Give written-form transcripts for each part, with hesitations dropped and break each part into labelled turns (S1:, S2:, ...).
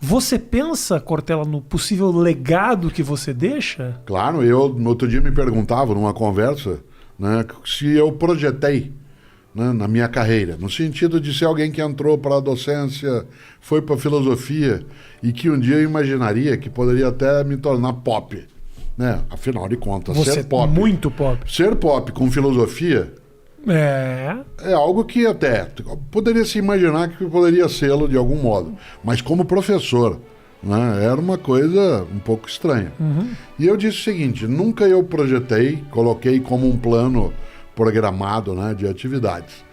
S1: Você pensa, Cortella, no possível legado que você deixa?
S2: Claro, no outro dia me perguntava numa conversa, né, se eu projetei, né, na minha carreira, no sentido de ser alguém que entrou para a docência, foi para a filosofia e que um dia eu imaginaria que poderia até me tornar pop. Né? Afinal de contas,
S1: Você
S2: ser pop.
S1: Muito pop.
S2: Ser pop com filosofia é algo que até poderia se imaginar que poderia sê-lo de algum modo. Mas como professor, né, era uma coisa um pouco estranha. E eu disse o seguinte, nunca eu projetei, coloquei como um plano programado, né, de atividades.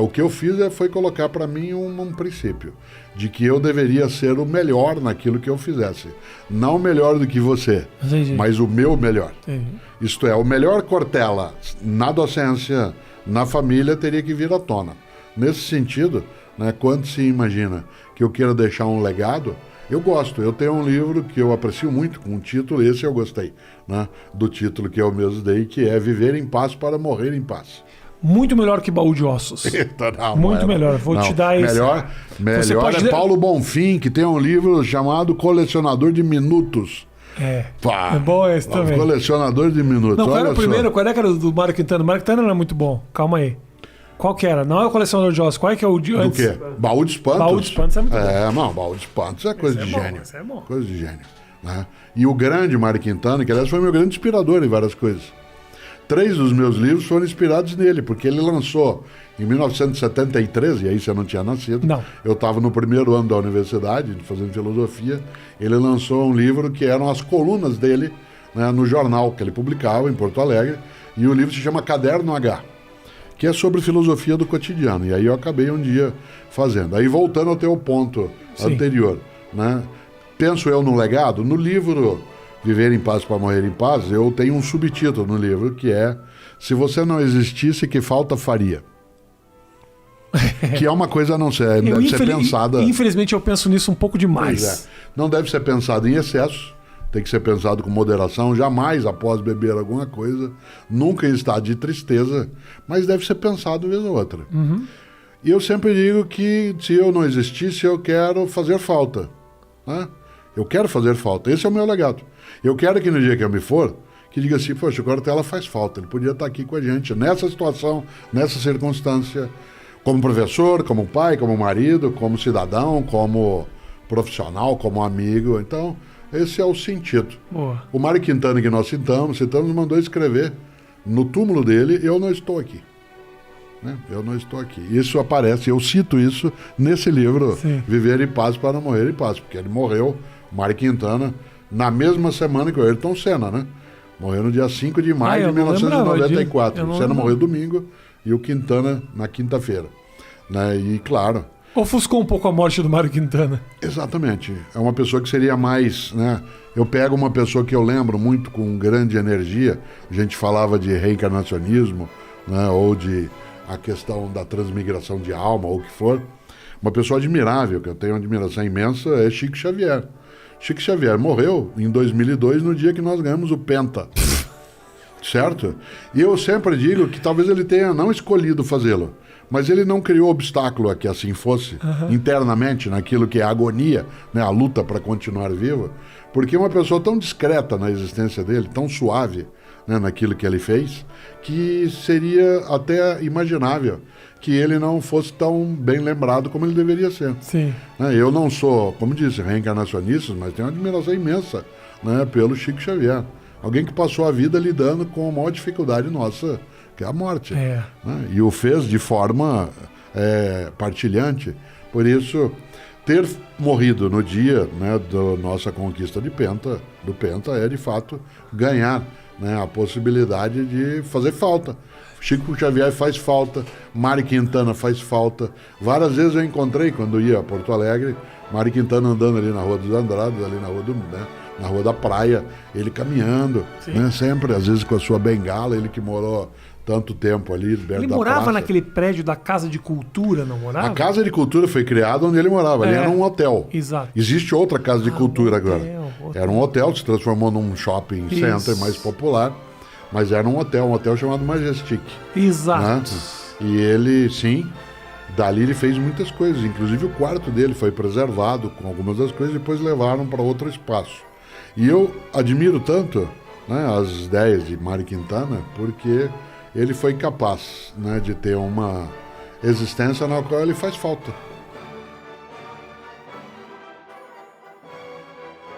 S2: O que eu fiz foi colocar para mim um princípio, de que eu deveria ser o melhor naquilo que eu fizesse. Não melhor do que você, mas o meu melhor. Isto é, o melhor Cortella na docência, na família, teria que vir à tona. Nesse sentido, né, quando se imagina que eu quero deixar um legado, eu gosto. Eu tenho um livro que eu aprecio muito, com um título, esse eu gostei, né, do título que eu mesmo dei, que é Viver em Paz para Morrer em Paz.
S1: Muito melhor que Baú de Ossos. Muito melhor. Vou te dar esse.
S2: Melhor é Paulo Bonfim, que tem um livro chamado Colecionador de Minutos.
S1: É bom esse também.
S2: Colecionador de Minutos.
S1: Não, qual era o primeiro? Qual é que era do Mário Quintana? O Mário Quintana não era muito bom. Calma aí. Qual que era? Não é o Colecionador de Ossos. Qual é que é o de antes?
S2: Do quê? Baú de Espantos.
S1: Baú de Espantos é muito bom.
S2: Não, Baú de Espantos é coisa de gênio.
S1: Esse é bom.
S2: Coisa de gênio. Né? E o grande Mário Quintana, que aliás foi meu grande inspirador em várias coisas. 3 dos meus livros foram inspirados nele, porque ele lançou em 1973, e aí você não tinha nascido.
S1: Não.
S2: Eu estava no primeiro ano da universidade, fazendo filosofia. Ele lançou um livro que eram as colunas dele, né, no jornal que ele publicava em Porto Alegre, e o livro se chama Caderno H, que é sobre filosofia do cotidiano. E aí eu acabei um dia fazendo. Aí voltando ao teu ponto anterior, né, penso eu no legado, no livro Viver em Paz para Morrer em Paz, eu tenho um subtítulo no livro que é Se Você Não Existisse, Que Falta Faria? Que é uma coisa a não ser, deve ser pensada...
S1: Infelizmente eu penso nisso um pouco demais.
S2: Não deve ser pensado em excesso, tem que ser pensado com moderação, jamais após beber alguma coisa, nunca em estado de tristeza, mas deve ser pensado vez ou outra. E eu sempre digo que se eu não existisse, eu quero fazer falta. Né? Eu quero fazer falta, esse é o meu legado. Eu quero que no dia que eu me for, que diga assim, poxa, o Cortella faz falta, ele podia estar aqui com a gente, nessa situação, nessa circunstância, como professor, como pai, como marido, como cidadão, como profissional, como amigo. Então, esse é o sentido.
S1: Boa.
S2: O Mário Quintana, que nós citamos, mandou escrever no túmulo dele, eu não estou aqui. Né? Eu não estou aqui. Isso aparece, eu cito isso nesse livro, Viver em Paz para Morrer em Paz, porque ele morreu, Mário Quintana, na mesma semana que o Ayrton Senna, né? Morreu no dia 5 de maio de 1994. O Senna morreu domingo e o Quintana na quinta-feira. Né? E claro...
S1: Ofuscou um pouco a morte do Mário Quintana.
S2: Exatamente. É uma pessoa que seria mais... Né? Eu pego uma pessoa que eu lembro muito com grande energia, a gente falava de reencarnacionismo, né? Ou de a questão da transmigração de alma, ou o que for. Uma pessoa admirável, que eu tenho uma admiração imensa, é Chico Xavier. Chico Xavier morreu em 2002, no dia que nós ganhamos o Penta. Certo? E eu sempre digo que talvez ele tenha não escolhido fazê-lo, mas ele não criou obstáculo a que assim fosse, internamente, naquilo que é a agonia, né, a luta para continuar vivo, porque uma pessoa tão discreta na existência dele, tão suave, né, naquilo que ele fez, que seria até imaginável que ele não fosse tão bem lembrado como ele deveria ser.
S1: Sim.
S2: Eu não sou, como disse, reencarnacionista, mas tenho uma admiração imensa, né, pelo Chico Xavier. Alguém que passou a vida lidando com a maior dificuldade nossa, que é a morte. Né? E o fez de forma partilhante. Por isso, ter morrido no dia, né, da nossa conquista do Penta é, de fato, ganhar, né, a possibilidade de fazer falta. Chico Xavier faz falta, Mário Quintana faz falta. Várias vezes eu encontrei, quando ia a Porto Alegre, Mário Quintana andando ali na Rua dos Andrades, ali na Rua na Rua da Praia, ele caminhando, né, sempre, às vezes com a sua bengala, ele que morou tanto tempo ali, perto da praça.
S1: Ele morava naquele prédio da Casa de Cultura, não morava?
S2: A Casa de Cultura foi criada onde ele morava, ali era um hotel.
S1: Exato.
S2: Existe outra Casa de Cultura agora. Era um hotel, se transformou num shopping center mais popular, mas era um hotel chamado Majestic.
S1: Exato.
S2: Né? E ele, sim, Dali ele fez muitas coisas, inclusive o quarto dele foi preservado com algumas das coisas, depois levaram para outro espaço. E eu admiro tanto, né, as ideias de Mário Quintana, porque ele foi capaz, né, de ter uma existência na qual ele faz falta